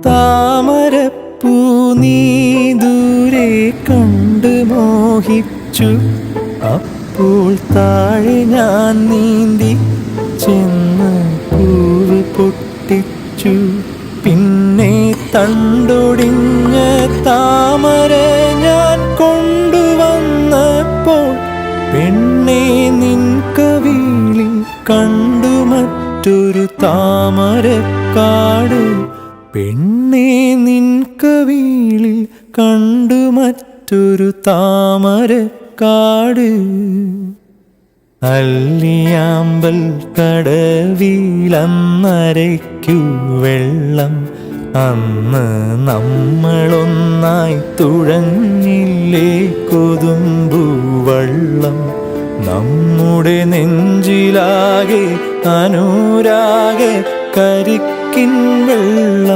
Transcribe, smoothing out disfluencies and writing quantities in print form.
താമരപ്പൂ നീ ദൂരെ കണ്ട് മോഹിച്ചു. അപ്പോൾ താഴെ ഞാൻ നീന്തി ചെന്ന് പൂവ് പൊട്ടിച്ചു. പിന്നെ തണ്ടൊടിഞ്ഞ താമര ഞാൻ കൊണ്ടുവന്നപ്പോൾ പെണ്ണെ നിൻ കവിളിൽ കണ്ടു മറ്റൊരു താമരക്കാട്. പെണ്ണെ നിൻ കവിളിൽ കണ്ടു മറ്റൊരു താമരക്കാട്. അല്ലിയാമ്പൽ കടവിലന്നരയ്ക്കു വെള്ളം അന്ന് നമ്മളൊന്നായി തുഴഞ്ഞില്ലേ കൊതുമ്പു വള്ളം. നമ്മുടെ നെഞ്ചിലാകെ അനുരാഗ കരിക്കിൻ വെള്ളം.